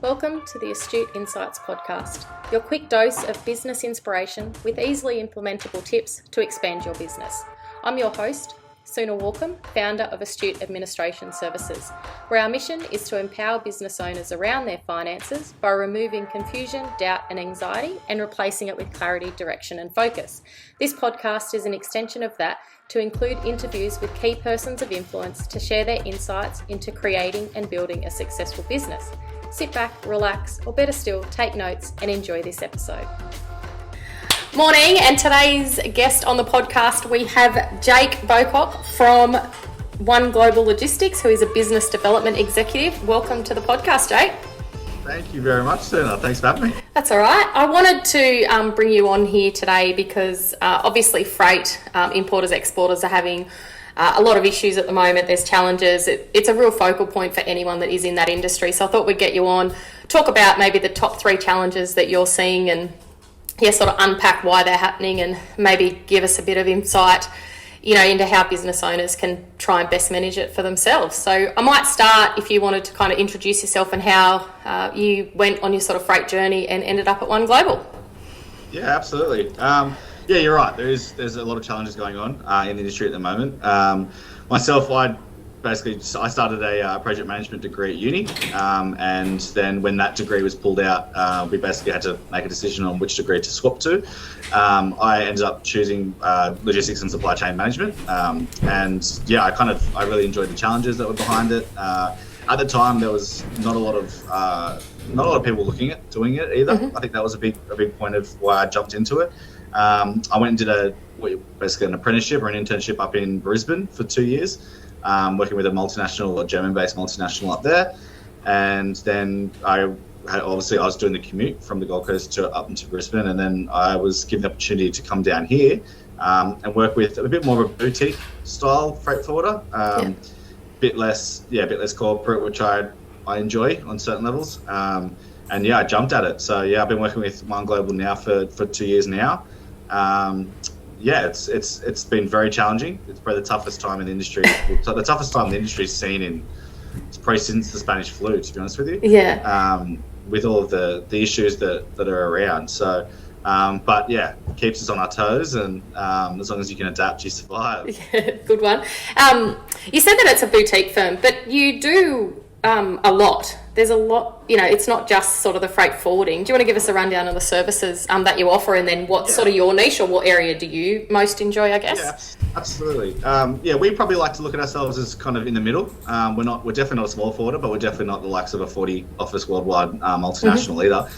Welcome to the Astute Insights podcast, your quick dose of business inspiration with easily implementable tips to expand your business. I'm your host, Suna Walkham, founder of Astute Administration Services, where our mission is to empower business owners around their finances by removing confusion, doubt and anxiety and replacing it with clarity, direction and focus. This podcast is an extension of that to include interviews with key persons of influence to share their insights into creating and building a successful business. Sit back, relax, or better still, take notes and enjoy this episode. Morning, and today's guest on the podcast, we have Jake Bowcock from One Global Logistics, who is a business development executive. Welcome to the podcast, Jake. Thank you very much, Suna. Thanks for having me. That's all right. I wanted to bring you on here today because obviously freight importers, exporters are having a lot of issues at the moment. There's challenges. It's a real focal point for anyone that is in that industry. So I thought we'd get you on, talk about maybe the top 3 challenges that you're seeing and sort of unpack why they're happening and maybe give us a bit of insight, into how business owners can try and best manage it for themselves. So I might start if you wanted to kind of introduce yourself and how you went on your sort of freight journey and ended up at One Global. Yeah, absolutely. Yeah, you're right. There's a lot of challenges going on in the industry at the moment. Myself, I started a project management degree at uni, and then when that degree was pulled out, we basically had to make a decision on which degree to swap to. I ended up choosing logistics and supply chain management, and yeah, I really enjoyed the challenges that were behind it. At the time, there was not a lot of people looking at doing it either. Mm-hmm. I think that was a big point of why I jumped into it. I went and did basically an apprenticeship or an internship up in Brisbane for 2 years, working with a German-based multinational up there. And then I was doing the commute from the Gold Coast up into Brisbane, and then I was given the opportunity to come down here and work with a bit more of a boutique style freight forwarder, bit less corporate, which I enjoy on certain levels. And yeah, I jumped at it. So yeah, I've been working with One Global now for 2 years now. It's been very challenging. It's probably the toughest time in the industry. The toughest time the industry's seen it's probably since the Spanish flu, to be honest with you. Yeah. With all of the issues that are around. So, but yeah, keeps us on our toes, and as long as you can adapt, you survive. Yeah, good one. You said that it's a boutique firm, but you do a lot. There's a lot, it's not just sort of the freight forwarding. Do you want to give us a rundown of the services that you offer, and then what's sort of your niche, or what area do you most enjoy, I guess? Yeah, absolutely. We probably like to look at ourselves as kind of in the middle. We're definitely not a small forwarder, but we're definitely not the likes of a 40 office worldwide multinational either.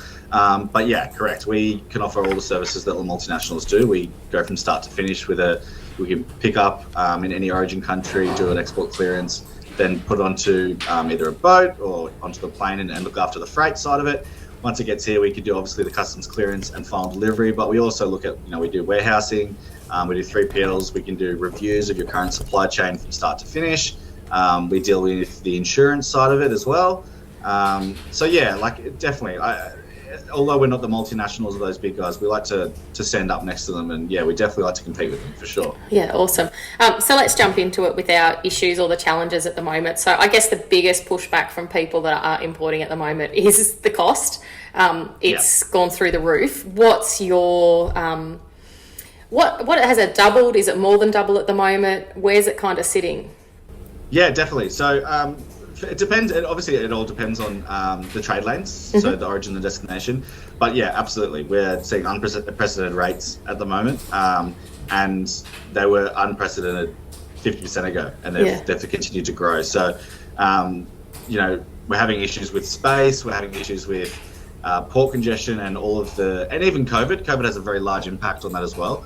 But yeah, correct. We can offer all the services that the multinationals do. We go from start to finish we can pick up in any origin country, do an export clearance, then put it onto either a boat or onto the plane and look after the freight side of it. Once it gets here, we can do obviously the customs clearance and final delivery, but we also look at, we do warehousing, we do 3PLs, we can do reviews of your current supply chain from start to finish. We deal with the insurance side of it as well. So yeah, definitely, although we're not the multinationals of those big guys, we like to stand up next to them, and yeah, we definitely like to compete with them for sure. Yeah, awesome. So let's jump into it with our issues or the challenges at the moment. So I guess the biggest pushback from people that are importing at the moment is the cost. It's gone through the roof. What's your what has it doubled? Is it more than double at the moment? Where's it kind of sitting? Yeah, definitely. So it depends. Obviously, it all depends on the trade lanes, so the origin and destination. But yeah, absolutely, we're seeing unprecedented rates at the moment, and they were unprecedented 50% ago, and they've continued to grow. So, we're having issues with space. We're having issues with port congestion, and and even COVID. COVID has a very large impact on that as well.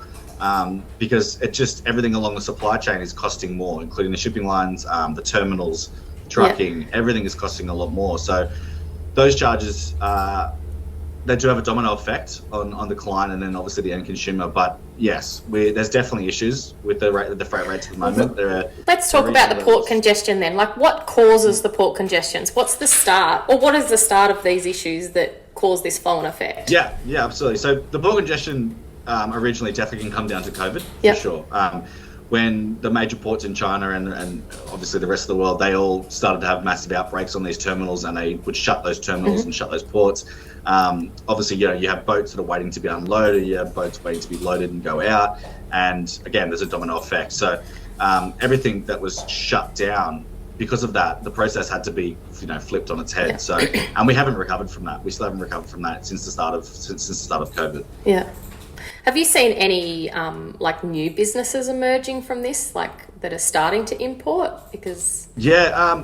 Because everything along the supply chain is costing more, including the shipping lines, the terminals, trucking, everything is costing a lot more. So those charges, they do have a domino effect on the client and then obviously the end consumer. But yes, there's definitely issues with the freight rates at the moment. Let's talk about the port congestion then. What causes the port congestions? What's the start, or what is the start of these issues that cause this flow-on effect? Yeah, absolutely. So the port congestion originally definitely can come down to COVID, for sure. when the major ports in China and obviously the rest of the world, they all started to have massive outbreaks on these terminals, and they would shut those terminals and shut those ports. Obviously, you have boats that are waiting to be unloaded, you have boats waiting to be loaded and go out, and again, there's a domino effect. So everything that was shut down, because of that, the process had to be, flipped on its head. Yeah. So, and we haven't recovered from that. We still haven't recovered from that since the start of COVID. Yeah. Have you seen any new businesses emerging from this, that are starting to import? Because I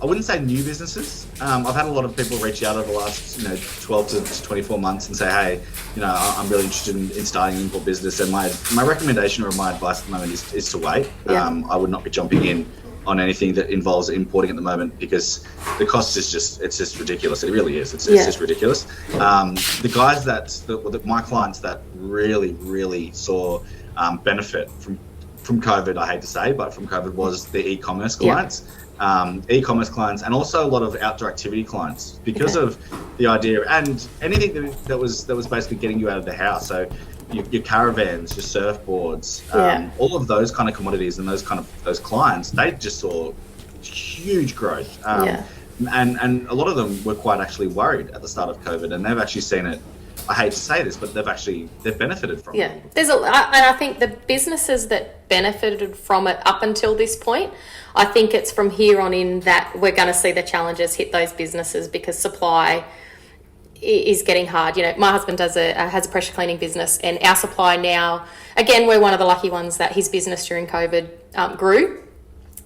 wouldn't say new businesses. I've had a lot of people reach out over the last 12 to 24 months and say, hey, I'm really interested in starting an import business, and my recommendation or my advice at the moment is to wait. Yeah. I would not be jumping in on anything that involves importing at the moment, because the cost is just ridiculous. It really is. It's just ridiculous. The guys my clients that really saw benefit from COVID, I hate to say, but from COVID, was the e-commerce clients. E-commerce clients, and also a lot of outdoor activity clients, because of the idea, and anything that was basically getting you out of the house. So your caravans, your surfboards, all of those kind of commodities, and those clients, they just saw huge growth. And a lot of them were quite actually worried at the start of COVID, and they've actually seen it. I hate to say this, but they've benefited from it. Yeah, and I think the businesses that benefited from it up until this point, I think it's from here on in that we're going to see the challenges hit those businesses, because supply is getting hard. My husband has a pressure cleaning business, and our supply now, again, we're one of the lucky ones that his business during COVID grew.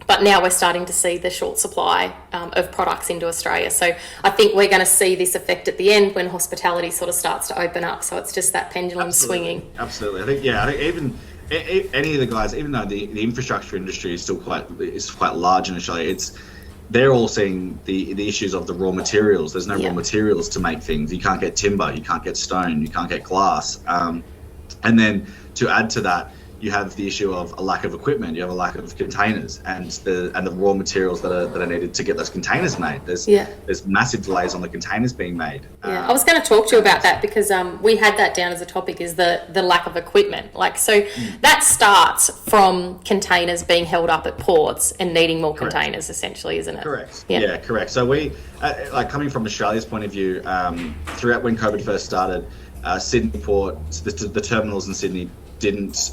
But now we're starting to see the short supply of products into Australia. So I think we're going to see this effect at the end when hospitality sort of starts to open up. So it's just that pendulum swinging. Absolutely. I think even any of the guys, even though the infrastructure industry is still quite large in Australia, they're all seeing the issues of the raw materials. There's no raw materials to make things. You can't get timber, you can't get stone, you can't get glass. And then to add to that, you have the issue of a lack of equipment, you have a lack of containers, and the raw materials that are needed to get those containers made. There's massive delays on the containers being made. I was going to talk to you about that, because we had that down as a topic, is the lack of equipment. That starts from containers being held up at ports and needing more containers, essentially, isn't it? Correct. Yeah, correct. So we, coming from Australia's point of view, throughout when COVID first started, Sydney Port, the terminals in Sydney didn't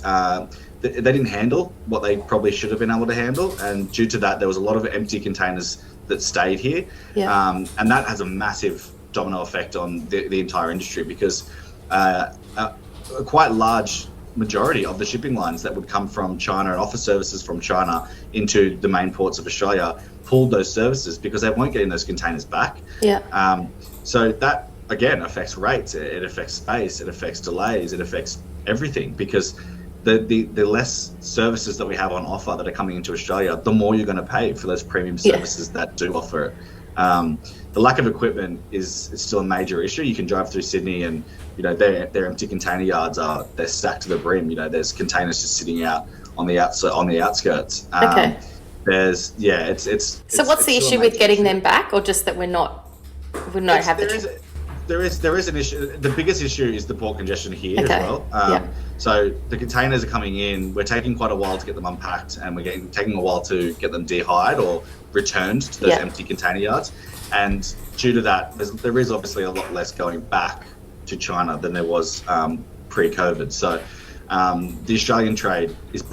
handle what they probably should have been able to handle, and due to that, there was a lot of empty containers that stayed here, and that has a massive domino effect on the entire industry, because a quite large majority of the shipping lines that would come from China and offer services from China into the main ports of Australia pulled those services because they weren't getting those containers back. So that again affects rates, it affects space, it affects delays, it affects everything, because the less services that we have on offer that are coming into Australia, the more you're going to pay for those premium services that do offer it. The lack of equipment is still a major issue. You can drive through Sydney and their empty container yards they're stacked to the brim. There's containers just sitting out on the outskirts. There's So what's the issue with getting them back, or just that we don't have the There is an issue. The biggest issue is the port congestion here as well. So the containers are coming in. We're taking quite a while to get them unpacked, and we're taking a while to get them de-hired or returned to those empty container yards. And due to that, there is obviously a lot less going back to China than there was pre-COVID. So the Australian trade is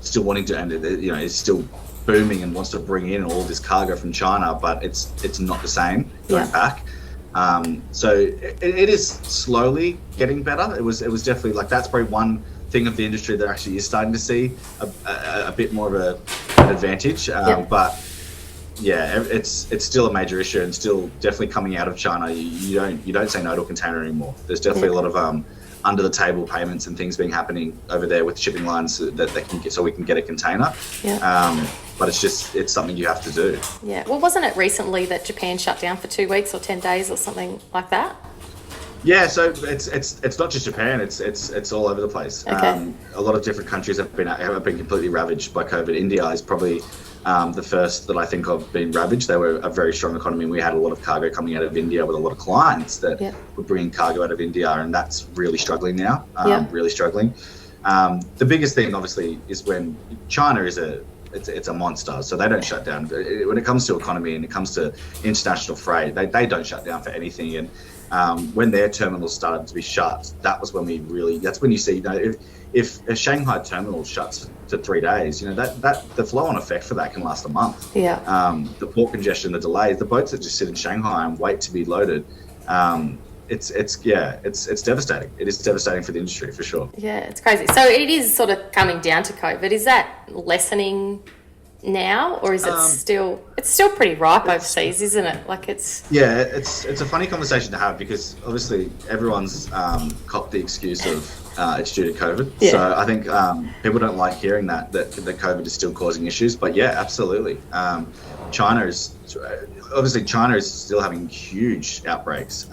still wanting to, and is still booming and wants to bring in all this cargo from China, but it's not the same going back. So it is slowly getting better. It was definitely that's probably one thing of the industry that actually is starting to see a bit more of an advantage. But it's still a major issue, and still definitely coming out of China. You don't say no to a container anymore. There's definitely a lot of under the table payments and things being happening over there with shipping lines that they can get, so we can get a container. But it's something you have to do. Well, wasn't it recently that Japan shut down for 2 weeks or 10 days or something like that? So it's not just Japan. It's all over the place. A lot of different countries have been completely ravaged by COVID. India is probably the first that I think of being ravaged. They were a very strong economy, and we had a lot of cargo coming out of India with a lot of clients that were bringing cargo out of India, and that's really struggling now. Really struggling. The biggest thing, obviously, is when China is it's a monster, so they don't shut down. When it comes to economy and it comes to international freight, they don't shut down for anything. And when their terminals started to be shut, that's when you see, if a Shanghai terminal shuts to 3 days, that the flow-on effect for that can last a month. Yeah. The port congestion, the delays, the boats that just sit in Shanghai and wait to be loaded. It's devastating. It is devastating for the industry, for sure. Yeah, it's crazy. So it is sort of coming down to COVID. Is that lessening now, or is it still? It's still pretty ripe overseas, isn't it? Like it's. Yeah, it's a funny conversation to have because obviously everyone's copped the excuse of it's due to COVID. Yeah. So I think people don't like hearing that COVID is still causing issues. But yeah, absolutely. China is still having huge outbreaks.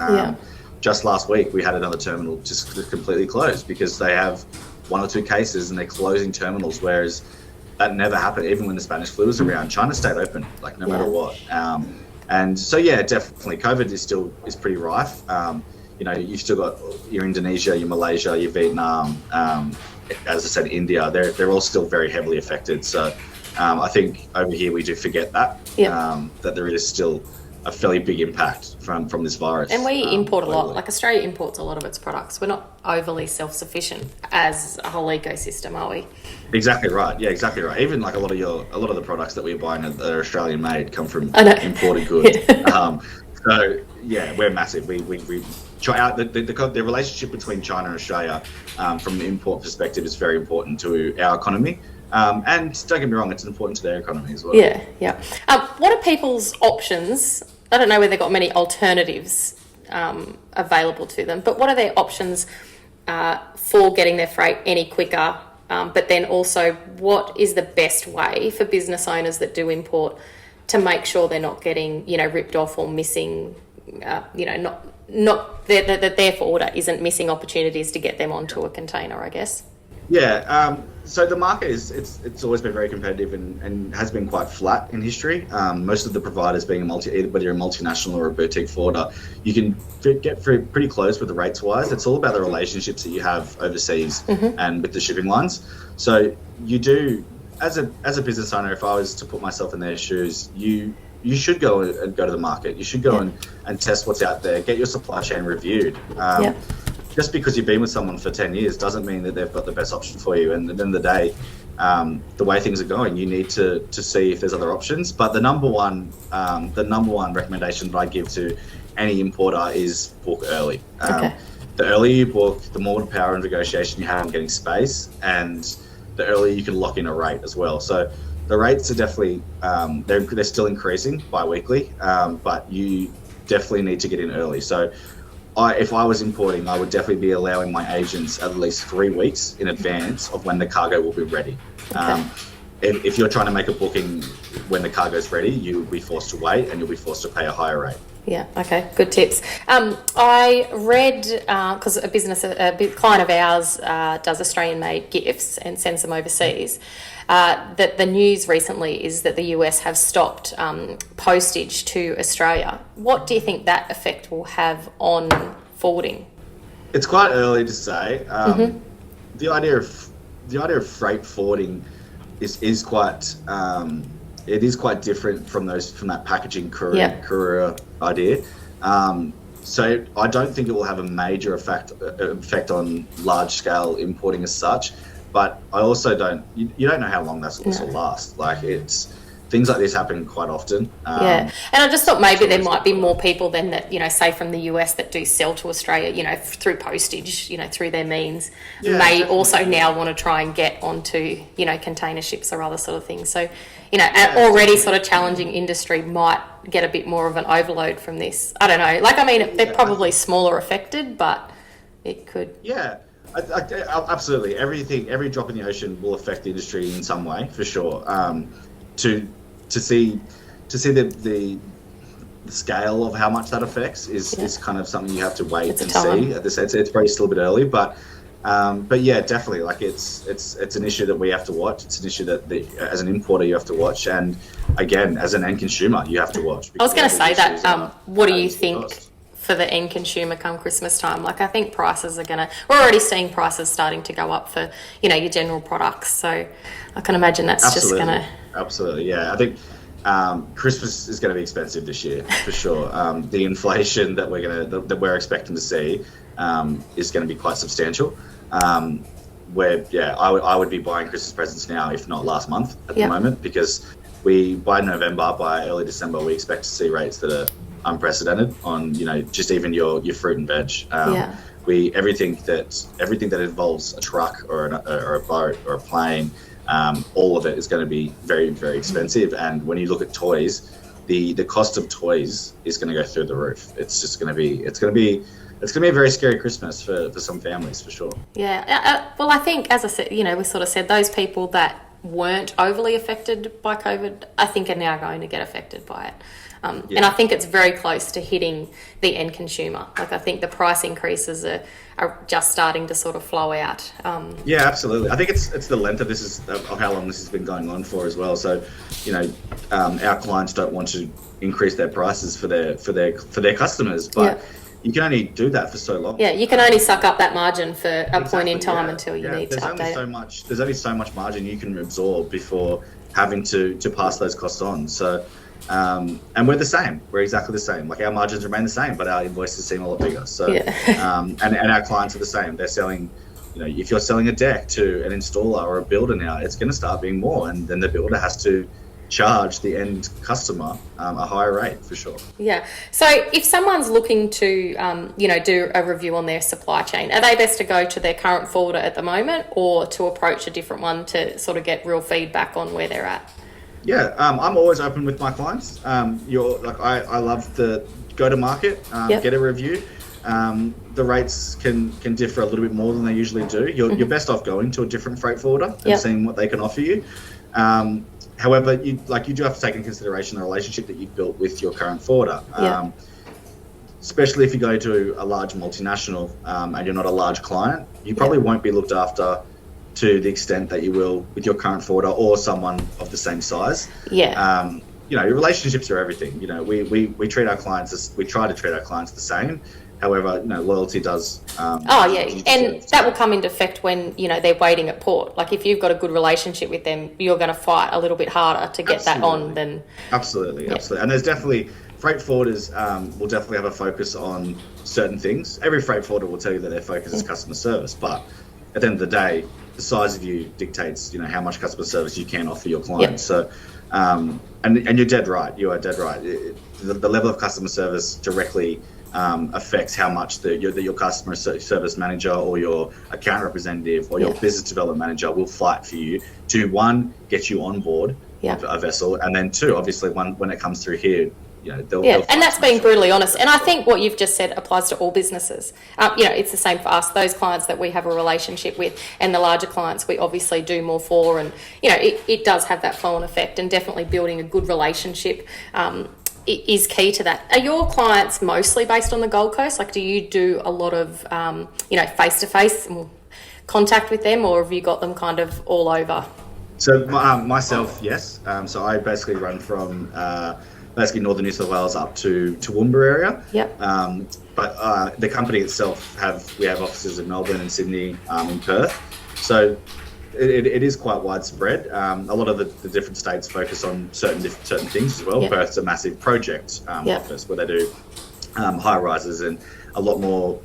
Just last week, we had another terminal just completely closed because they have 1 or 2 cases and they're closing terminals, whereas that never happened. Even when the Spanish flu was around, China stayed open, like no matter what. And so, yeah, definitely COVID is pretty rife. You've still got your Indonesia, your Malaysia, your Vietnam, as I said, India, they're all still very heavily affected. So I think over here we do forget that, that there is still a fairly big impact from this virus. And we import a lot. Like Australia imports a lot of its products. We're not overly self-sufficient as a whole ecosystem, are we? Exactly right. Yeah, exactly right. Even like a lot of the products that we're buying that are Australian made come from imported goods. So yeah, we're massive. We try out the relationship between China and Australia from the import perspective is very important to our economy. And don't get me wrong, it's important to their economy as well. Yeah. What are people's options? I don't know whether they've got many alternatives available to them, but what are their options for getting their freight any quicker? But then also, what is the best way for business owners that do import to make sure they're not getting, ripped off or missing, not that their order isn't missing opportunities to get them onto a container, I guess? Yeah, so the market it's always been very competitive and has been quite flat in history. Most of the providers being whether you're a multinational or a boutique forwarder, you can get pretty close with the rates wise. It's all about the relationships that you have overseas and with the shipping lines. So you do, as a business owner, if I was to put myself in their shoes, you should go to the market. You should go and test what's out there, get your supply chain reviewed. Just because you've been with someone for 10 years doesn't mean that they've got the best option for you. And at the end of the day, the way things are going, you need to see if there's other options. But the number one recommendation that I give to any importer is book early. The earlier you book, the more power of negotiation you have on getting space, and the earlier you can lock in a rate as well. So the rates are definitely they're still increasing bi-weekly, but you definitely need to get in early. So if I was importing, I would definitely be allowing my agents at least 3 weeks in advance of when the cargo will be ready. If you're trying to make a booking when the cargo is ready, you'll be forced to wait and you'll be forced to pay a higher rate. Yeah, okay, good tips. I read, because a client of ours does Australian-made gifts and sends them overseas, that the news recently is that the US have stopped postage to Australia. What do you think that effect will have on forwarding? It's quite early to say. The idea of freight forwarding is quite different from that packaging courier idea. So I don't think it will have a major effect on large scale importing as such. But I also you don't know how long this will last. Like things like this happen quite often. And I just thought maybe there might be more people than that, say from the US that do sell to Australia, through postage, through their means, may definitely also now want to try and get onto, container ships or other sort of things. So, an already sort of challenging industry might get a bit more of an overload from this. I don't know. They're probably smaller affected, but it could. Yeah. Absolutely. Every drop in the ocean will affect the industry in some way, for sure. To see the scale of how much that affects is kind of something you have to wait and see. At this, it's probably still a bit early, but yeah, definitely. Like it's an issue that we have to watch. It's an issue that as an importer you have to watch, and again, as an end consumer you have to watch. I was going to say that. What do you think for the end consumer come Christmas time. Like I think prices are we're already seeing prices starting to go up for, your general products. So I can imagine that's Absolutely. Absolutely, yeah. I think Christmas is going to be expensive this year for sure. The inflation that we're expecting to see is going to be quite substantial. I would be buying Christmas presents now, if not last month at the moment, because by November, by early December, we expect to see rates that are unprecedented on, just even your fruit and veg. Everything that involves a truck or a boat or a plane, all of it is going to be very, very expensive. And when you look at toys, the cost of toys is going to go through the roof. It's going to be a very scary Christmas for some families, for sure. Yeah. Well, I think, as I said, we sort of said those people that weren't overly affected by COVID, I think are now going to get affected by it. And I think it's very close to hitting the end consumer. Like I think the price increases are just starting to sort of flow out. Yeah, absolutely. I think it's the length of how long this has been going on for as well. So, our clients don't want to increase their prices for their customers, but you can only do that for so long. Yeah, you can only suck up that margin for a point in time until you need to update it. There's only so much margin you can absorb before having to pass those costs on. So, and we're the same. We're exactly the same. Like our margins remain the same, but our invoices seem a lot bigger. So, and our clients are the same. They're selling, if you're selling a deck to an installer or a builder now, it's going to start being more, and then the builder has to charge the end customer a higher rate for sure. Yeah. So if someone's looking to, do a review on their supply chain, are they best to go to their current forwarder at the moment or to approach a different one to sort of get real feedback on where they're at? Yeah, I'm always open with my clients. I love the go to market, get a review. The rates can differ a little bit more than they usually do. You're best off going to a different freight forwarder and seeing what they can offer you. However, you do have to take into consideration the relationship that you've built with your current forwarder. Especially if you go to a large multinational and you're not a large client, you probably won't be looked after to the extent that you will with your current forwarder or someone of the same size. Your relationships are everything. We treat our clients we try to treat our clients the same. However, loyalty does. And that will come into effect when they're waiting at port. Like if you've got a good relationship with them, you're going to fight a little bit harder to get that on than. Absolutely. And there's definitely freight forwarders will definitely have a focus on certain things. Every freight forwarder will tell you that their focus is customer service, but at the end of the day, the size of you dictates how much customer service you can offer your clients. So, and you're dead right. You are dead right. The level of customer service directly affects how much your customer service manager or your account representative or your business development manager will fight for you to, one, get you on board a vessel, and then two, obviously, when it comes through here, they'll and that's being brutally honest. And I think what you've just said applies to all businesses. It's the same for us, those clients that we have a relationship with, and the larger clients we obviously do more for, and it does have that flow-on effect, and definitely building a good relationship is key to that. Are your clients mostly based on the Gold Coast? Like, do you do a lot of face-to-face contact with them, or have you got them kind of all over? So myself, yes. So I basically run from basically northern New South Wales up to Toowoomba area. But the company itself we have offices in Melbourne and Sydney, in Perth. So it is quite widespread. A lot of the different states focus on certain things as well. Perth's a massive project office where they do high rises and a lot more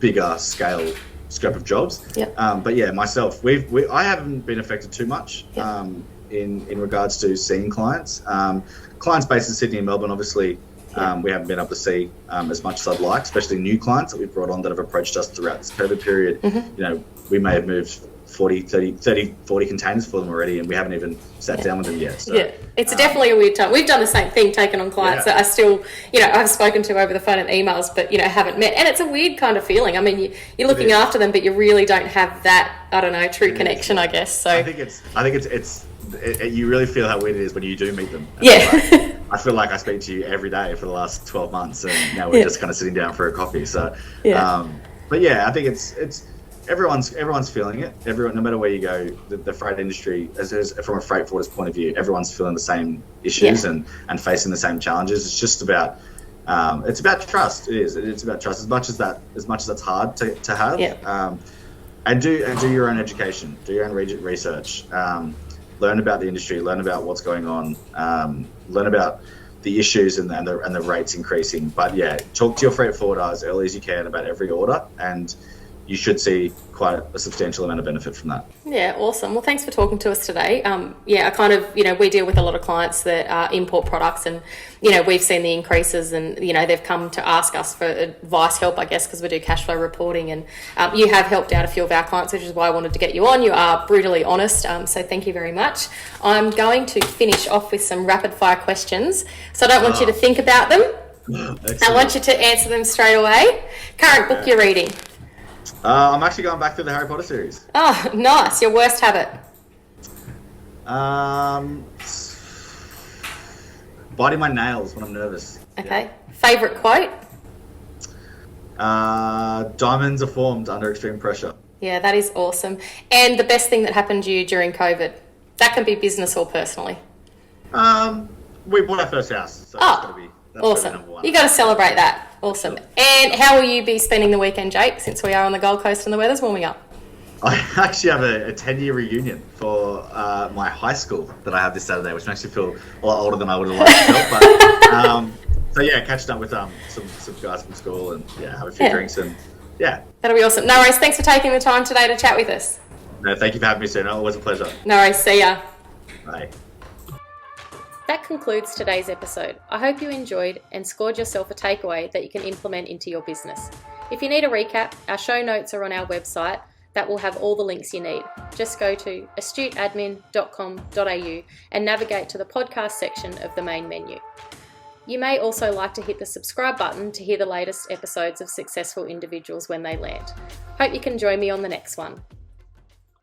bigger scale scope of jobs. But myself, I haven't been affected too much in regards to seeing clients. Clients based in Sydney and Melbourne, obviously, we haven't been able to see as much as I'd like, especially new clients that we've brought on that have approached us throughout this COVID period. We may have moved 40 containers for them already, and we haven't even sat down with them yet. So, it's definitely a weird time. We've done the same thing, taken on clients that I still, I've spoken to over the phone and emails, but, haven't met. And it's a weird kind of feeling. I mean, you're looking after them, but you really don't have that, I don't know, true connection, I guess. So I think it's you really feel how weird it is when you do meet them. I feel like I speak to you every day for the last 12 months, and now we're just kind of sitting down for a coffee. So, but I think it's everyone's feeling it. Everyone, no matter where you go, the freight industry, as from a freight forwarder's point of view, everyone's feeling the same issues and facing the same challenges. It's just about It's about trust. It is. It's about trust as much as that's hard to have. Yeah. And do your own education. Do your own research. Learn about the industry. Learn about what's going on. Learn about the issues and the rates increasing. But yeah, talk to your freight forwarder as early as you can about every order, and you should see quite a substantial amount of benefit from that. Yeah, awesome. Well, thanks for talking to us today. I kind of, we deal with a lot of clients that import products, and, we've seen the increases, and, they've come to ask us for advice, help, I guess, because we do cash flow reporting, and you have helped out a few of our clients, which is why I wanted to get you on. You are brutally honest, so thank you very much. I'm going to finish off with some rapid fire questions, so I don't want you to think about them. Excellent. I want you to answer them straight away. Current book you're reading? I'm actually going back through the Harry Potter series. Oh, nice. Your worst habit? Biting my nails when I'm nervous. Okay. Yeah. Favourite quote? Diamonds are formed under extreme pressure. Yeah, that is awesome. And the best thing that happened to you during COVID? That can be business or personally. We bought our first house. So that's awesome. number one. You got to celebrate that. Awesome. Sure. And how will you be spending the weekend, Jake, since we are on the Gold Coast and the weather's warming up? I actually have a 10-year reunion for my high school that I have this Saturday, which makes me feel a lot older than I would have liked to feel. But so yeah, catching up with some guys from school and have a few drinks and That'll be awesome. No worries. Thanks for taking the time today to chat with us. No, thank you for having me, Suna. Always a pleasure. No worries. See ya. Bye. That concludes today's episode. I hope you enjoyed and scored yourself a takeaway that you can implement into your business. If you need a recap, our show notes are on our website that will have all the links you need. Just go to astuteadmin.com.au and navigate to the podcast section of the main menu. You may also like to hit the subscribe button to hear the latest episodes of Successful Individuals when they land. Hope you can join me on the next one.